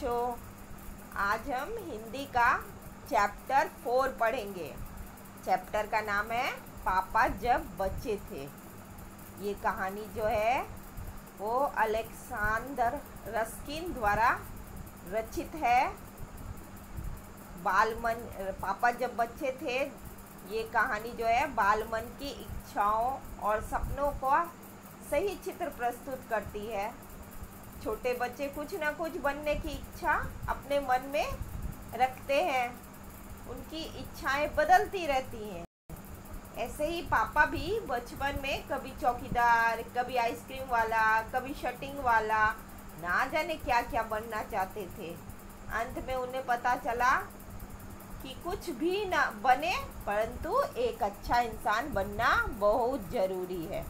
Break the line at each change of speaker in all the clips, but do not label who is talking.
बच्चों, आज हम हिंदी का चैप्टर 4 पढ़ेंगे। चैप्टर का नाम है पापा जब बच्चे थे। ये कहानी जो है वो अलेक्सांडर रस्किन द्वारा रचित है। पापा जब बच्चे थे, ये कहानी जो है बालमन की इच्छाओं और सपनों का सही चित्र प्रस्तुत करती है। छोटे बच्चे कुछ ना कुछ बनने की इच्छा अपने मन में रखते हैं, उनकी इच्छाएं बदलती रहती हैं। ऐसे ही पापा भी बचपन में कभी चौकीदार, कभी आइसक्रीम वाला, कभी शटिंग वाला, ना जाने क्या क्या बनना चाहते थे। अंत में उन्हें पता चला कि कुछ भी ना बने, परंतु एक अच्छा इंसान बनना बहुत ज़रूरी है।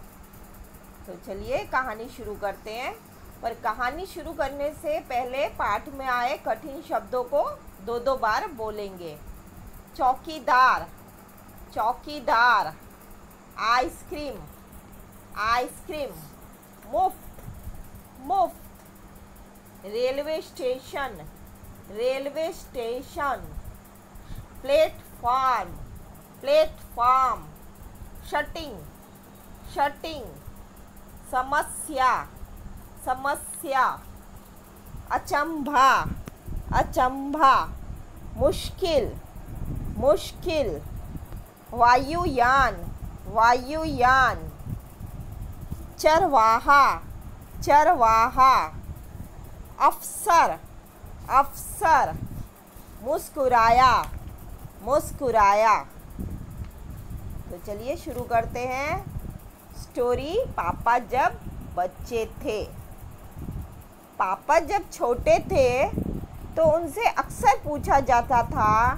तो चलिए कहानी शुरू करते हैं। पर कहानी शुरू करने से पहले पाठ में आए कठिन शब्दों को दो बार बोलेंगे। चौकीदार, चौकीदार, आइसक्रीम, आइसक्रीम, मुफ्त, मुफ्त, railway station, railway station, platform, platform, shunting, shunting, समस्या, समस्या, अचंभा, अचंभा, मुश्किल, मुश्किल, वायुयान, वायुयान, चरवाहा, चरवाहा, अफसर, अफसर, मुस्कुराया, मुस्कुराया। तो चलिए शुरू करते हैं। स्टोरी पापा जब बच्चे थे। पापा जब छोटे थे तो उनसे अक्सर पूछा जाता था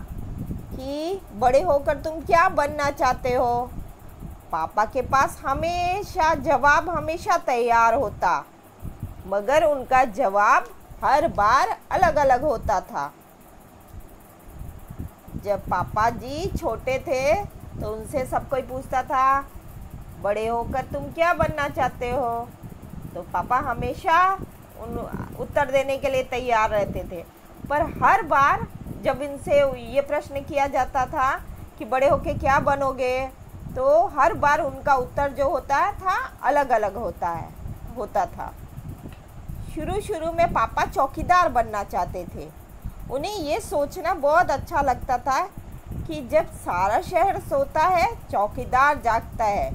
कि बड़े होकर तुम क्या बनना चाहते हो। पापा के पास हमेशा जवाब हमेशा तैयार होता, मगर उनका जवाब हर बार अलग अलग होता था। जब पापा जी छोटे थे तो उनसे सब कोई पूछता था, बड़े होकर तुम क्या बनना चाहते हो। तो पापा हमेशा उत्तर देने के लिए तैयार रहते थे। पर हर बार जब इनसे ये प्रश्न किया जाता था कि बड़े होके क्या बनोगे, तो हर बार उनका उत्तर जो होता था अलग अलग होता था। शुरू में पापा चौकीदार बनना चाहते थे। उन्हें ये सोचना बहुत अच्छा लगता था कि जब सारा शहर सोता है, चौकीदार जागता है।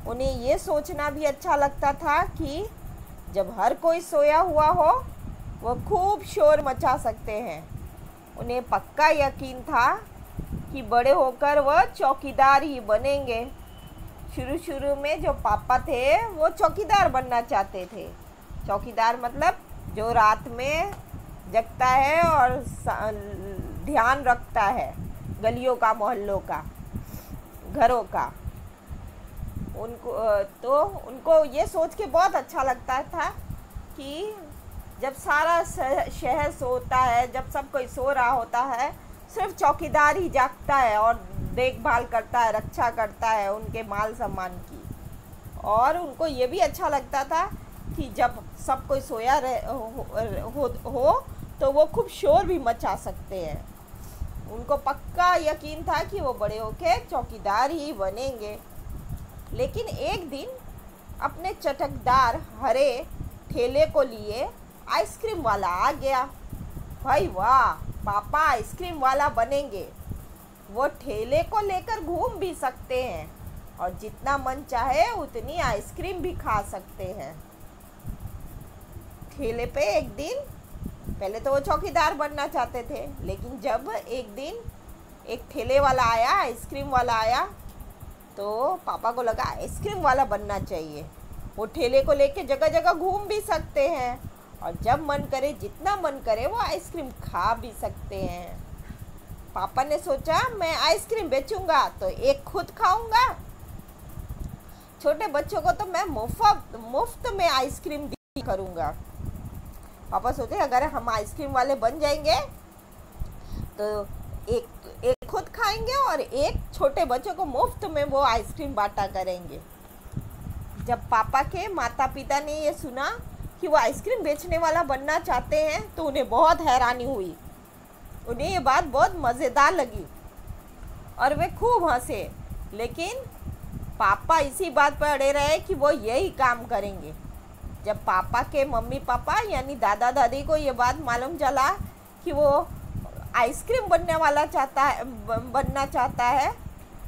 उन्हें ये सोचना भी अच्छा लगता था कि जब हर कोई सोया हुआ हो, वह खूब शोर मचा सकते हैं। उन्हें पक्का यकीन था कि बड़े होकर वह चौकीदार ही बनेंगे। शुरू में जो पापा थे वो चौकीदार बनना चाहते थे। चौकीदार मतलब जो रात में जगता है और ध्यान रखता है गलियों का, मोहल्लों का, घरों का। उनको ये सोच के बहुत अच्छा लगता था कि जब सारा शहर सोता है, जब सब कोई सो रहा होता है, सिर्फ चौकीदार ही जागता है और देखभाल करता है, रक्षा करता है उनके माल सामान की। और उनको ये भी अच्छा लगता था कि जब सब कोई सोया हो तो वो खूब शोर भी मचा सकते हैं। उनको पक्का यकीन था कि वो बड़े होके चौकीदार ही बनेंगे। लेकिन एक दिन अपने चटकदार हरे ठेले को लिए आइसक्रीम वाला आ गया। भाई वाह, पापा आइसक्रीम वाला बनेंगे। वो ठेले को लेकर घूम भी सकते हैं और जितना मन चाहे उतनी आइसक्रीम भी खा सकते हैं। ठेले पे एक दिन, पहले तो वो चौकीदार बनना चाहते थे, लेकिन जब एक दिन एक ठेले वाला आया, आइसक्रीम वाला आया, तो पापा को लगा आइसक्रीम वाला बनना चाहिए। वो ठेले को लेके जगह जगह घूम भी सकते हैं और जब मन करे, जितना मन करे, वो आइसक्रीम खा भी सकते हैं। पापा ने सोचा मैं आइसक्रीम बेचूंगा तो एक खुद खाऊंगा, छोटे बच्चों को तो मैं मुफ्त में आइसक्रीम दी करूंगा। पापा सोचे अगर हम आइसक्रीम वाले बन जाएंगे तो एक खुद खाएंगे और एक छोटे बच्चों को मुफ्त में वो आइसक्रीम बांटा करेंगे। जब पापा के माता पिता ने ये सुना कि वो आइसक्रीम बेचने वाला बनना चाहते हैं तो उन्हें बहुत हैरानी हुई। उन्हें ये बात बहुत मज़ेदार लगी और वे खूब हंसे। लेकिन पापा इसी बात पर अड़े रहे कि वो यही काम करेंगे। जब पापा के मम्मी पापा यानी दादा दादी को ये बात मालूम चला कि वो आइसक्रीम बनना चाहता है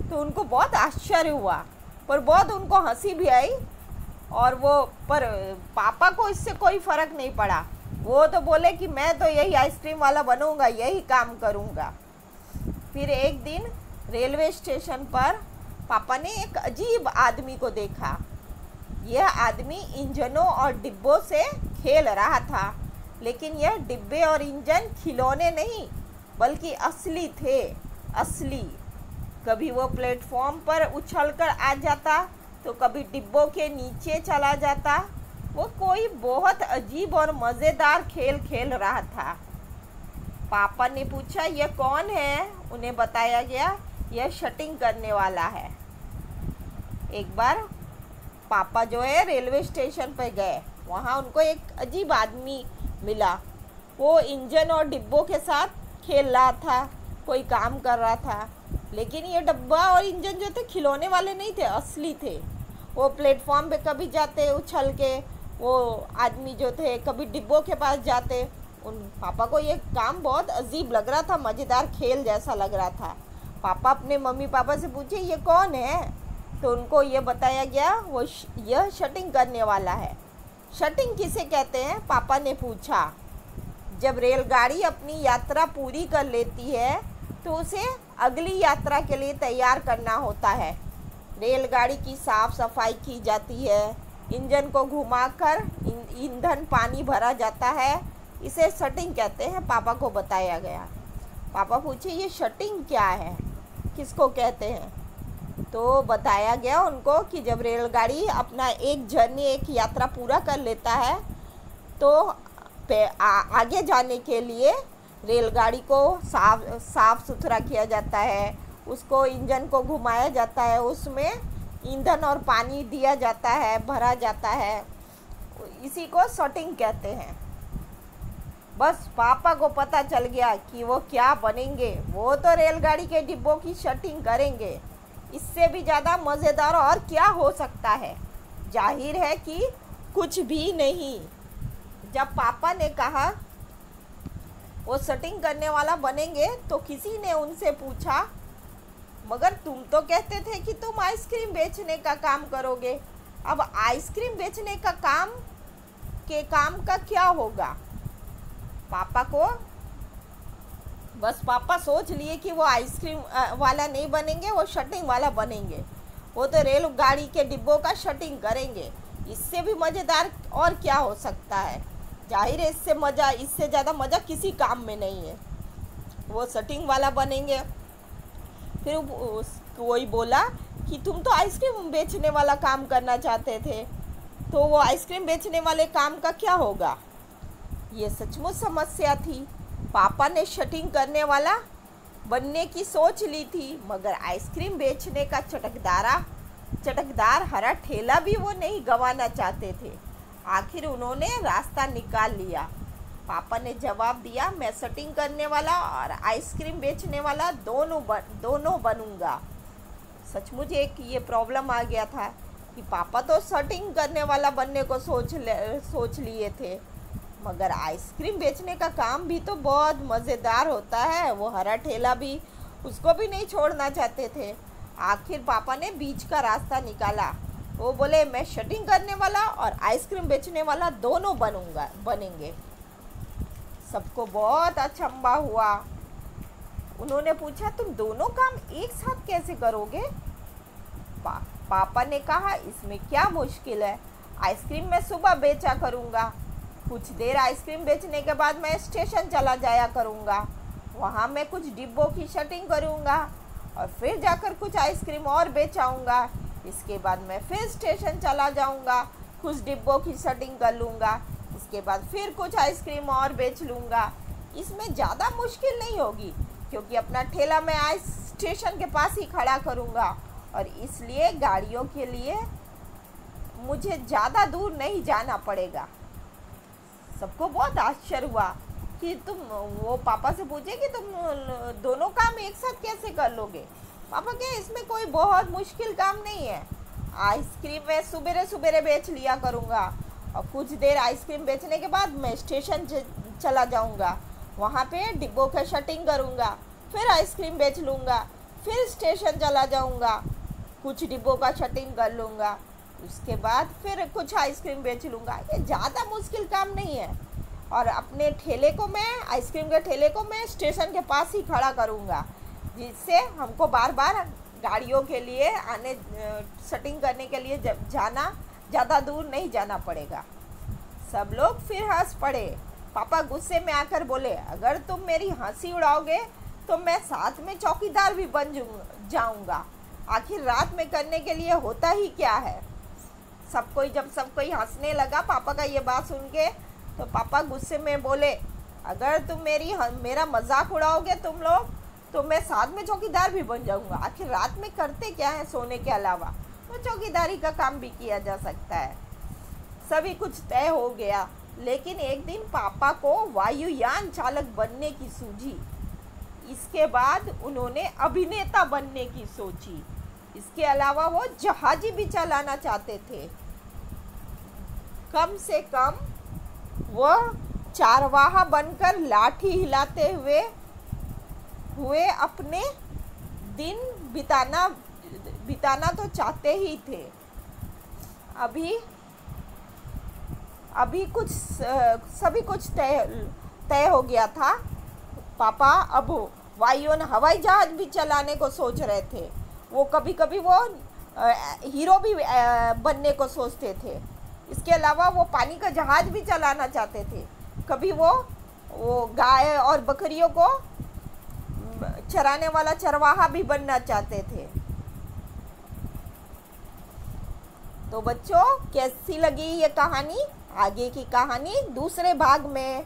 तो उनको बहुत आश्चर्य हुआ, पर बहुत उनको हंसी भी आई। और पर पापा को इससे कोई फ़र्क नहीं पड़ा। वो तो बोले कि मैं तो यही आइसक्रीम वाला बनूंगा, यही काम करूंगा। फिर एक दिन रेलवे स्टेशन पर पापा ने एक अजीब आदमी को देखा। यह आदमी इंजनों और डिब्बों से खेल रहा था, लेकिन यह डिब्बे और इंजन खिलौने नहीं बल्कि असली थे, असली। कभी वो प्लेटफॉर्म पर उछलकर आ जाता तो कभी डिब्बों के नीचे चला जाता। वो कोई बहुत अजीब और मज़ेदार खेल खेल रहा था। पापा ने पूछा, यह कौन है? उन्हें बताया गया, यह शटिंग करने वाला है। एक बार पापा जो है रेलवे स्टेशन पर गए। वहाँ उनको एक अजीब आदमी मिला। वो इंजन और डिब्बों के साथ खेल रहा था, कोई काम कर रहा था। लेकिन ये डब्बा और इंजन जो थे खिलौने वाले नहीं थे, असली थे। वो प्लेटफॉर्म पे कभी जाते उछल के, वो आदमी जो थे कभी डिब्बों के पास जाते। उन पापा को ये काम बहुत अजीब लग रहा था, मज़ेदार खेल जैसा लग रहा था। पापा अपने मम्मी पापा से पूछे, ये कौन है? तो उनको ये बताया गया, यह शटिंग करने वाला है। शटिंग किसे कहते हैं? पापा ने पूछा। जब रेलगाड़ी अपनी यात्रा पूरी कर लेती है तो उसे अगली यात्रा के लिए तैयार करना होता है। रेलगाड़ी की साफ़ सफाई की जाती है, इंजन को घुमाकर ईंधन पानी भरा जाता है। इसे शटिंग कहते हैं, पापा को बताया गया। पापा पूछे, ये शटिंग क्या है, किसको कहते हैं? तो बताया गया उनको कि जब रेलगाड़ी अपना एक यात्रा पूरा कर लेता है तो आगे जाने के लिए रेलगाड़ी को साफ सुथरा किया जाता है, उसको इंजन को घुमाया जाता है, उसमें ईंधन और पानी दिया जाता है, भरा जाता है। इसी को शटिंग कहते हैं। बस पापा को पता चल गया कि वो क्या बनेंगे। वो तो रेलगाड़ी के डिब्बों की शटिंग करेंगे। इससे भी ज़्यादा मज़ेदार और क्या हो सकता है? जाहिर है कि कुछ भी नहीं। जब पापा ने कहा वो शटिंग करने वाला बनेंगे तो किसी ने उनसे पूछा, मगर तुम तो कहते थे कि तुम आइसक्रीम बेचने का काम करोगे। अब आइसक्रीम बेचने का काम का क्या होगा? पापा सोच लिए कि वो आइसक्रीम वाला नहीं बनेंगे, वो शटिंग वाला बनेंगे। वो तो रेलगाड़ी के डिब्बों का शटिंग करेंगे। इससे भी मज़ेदार और क्या हो सकता है? जाहिर है इससे ज़्यादा मज़ा किसी काम में नहीं है। वो शटिंग वाला बनेंगे। फिर कोई बोला कि तुम तो आइसक्रीम बेचने वाला काम करना चाहते थे, तो वो आइसक्रीम बेचने वाले काम का क्या होगा? ये सचमुच समस्या थी। पापा ने शटिंग करने वाला बनने की सोच ली थी, मगर आइसक्रीम बेचने का चटकदार हरा ठेला भी वो नहीं गंवाना चाहते थे। आखिर उन्होंने रास्ता निकाल लिया। पापा ने जवाब दिया, मैं शटिंग करने वाला और आइसक्रीम बेचने वाला दोनों बनूंगा। सचमुच एक ये प्रॉब्लम आ गया था कि पापा तो शटिंग करने वाला बनने को सोच लिए थे, मगर आइसक्रीम बेचने का काम भी तो बहुत मज़ेदार होता है। वो हरा ठेला भी, उसको भी नहीं छोड़ना चाहते थे। आखिर पापा ने बीच का रास्ता निकाला। वो बोले, मैं शटिंग करने वाला और आइसक्रीम बेचने वाला दोनों बनेंगे। सबको बहुत अचंभा हुआ। उन्होंने पूछा, तुम दोनों काम एक साथ कैसे करोगे? पापा ने कहा, इसमें क्या मुश्किल है, आइसक्रीम मैं सुबह बेचा करूँगा। कुछ देर आइसक्रीम बेचने के बाद मैं स्टेशन चला जाया करूँगा। वहाँ मैं कुछ डिब्बों की शटिंग करूँगा और फिर जाकर कुछ आइसक्रीम और बेचाऊँगा। इसके बाद मैं फिर स्टेशन चला जाऊँगा, कुछ डिब्बों की शटिंग कर लूँगा। इसके बाद फिर कुछ आइसक्रीम और बेच लूँगा। इसमें ज़्यादा मुश्किल नहीं होगी, क्योंकि अपना ठेला मैं स्टेशन के पास ही खड़ा करूँगा और इसलिए गाड़ियों के लिए मुझे ज़्यादा दूर नहीं जाना पड़ेगा। सबको बहुत आश्चर्य हुआ कि तुम, वो पापा से पूछे कि तुम दोनों काम एक साथ कैसे कर लोगे। पापा कहे इसमें कोई बहुत मुश्किल काम नहीं है। आइसक्रीम मैं सुबेरे सुबेरे बेच लिया करूँगा और कुछ देर आइसक्रीम बेचने के बाद मैं स्टेशन चला जाऊँगा, वहाँ पे डिब्बों का शटिंग करूँगा, फिर आइसक्रीम बेच लूँगा, फिर स्टेशन चला जाऊँगा, कुछ डिब्बों का शटिंग कर लूँगा, उसके बाद फिर कुछ आइसक्रीम बेच लूँगा। ये ज़्यादा मुश्किल काम नहीं है। और अपने ठेले को मैं, आइसक्रीम के ठेले को मैं स्टेशन के पास ही खड़ा करूँगा, जिससे हमको बार बार गाड़ियों के लिए आने शटिंग करने के लिए जाना, ज़्यादा दूर नहीं जाना पड़ेगा। सब लोग फिर हंस पड़े। पापा गुस्से में आकर बोले, अगर तुम मेरी हंसी उड़ाओगे तो मैं साथ में चौकीदार भी बन जाऊंगा। आखिर रात में करने के लिए होता ही क्या है। जब कोई हंसने लगा पापा का ये बात सुन के, तो पापा गुस्से में बोले, अगर तुम मेरा मजाक उड़ाओगे तुम लोग, तो मैं साथ में चौकीदार भी बन जाऊंगा। आखिर रात में करते क्या है सोने के अलावा, तो चौकीदारी का काम भी किया जा सकता है। सभी कुछ तय हो गया, लेकिन एक दिन पापा को वायुयान चालक बनने की सूझी। इसके बाद उन्होंने अभिनेता बनने की सोची। इसके अलावा वो जहाज भी चलाना चाहते थे। कम से कम वो चारवाहा बनकर लाठी हिलाते हुए अपने दिन बिताना तो चाहते ही थे। अभी सभी कुछ तय हो गया था। पापा अब हवाई जहाज भी चलाने को सोच रहे थे। वो कभी कभी वो हीरो भी बनने को सोचते थे। इसके अलावा वो पानी का जहाज भी चलाना चाहते थे। कभी वो गाय और बकरियों को चराने वाला चरवाहा भी बनना चाहते थे। तो बच्चों, कैसी लगी ये कहानी? आगे की कहानी दूसरे भाग में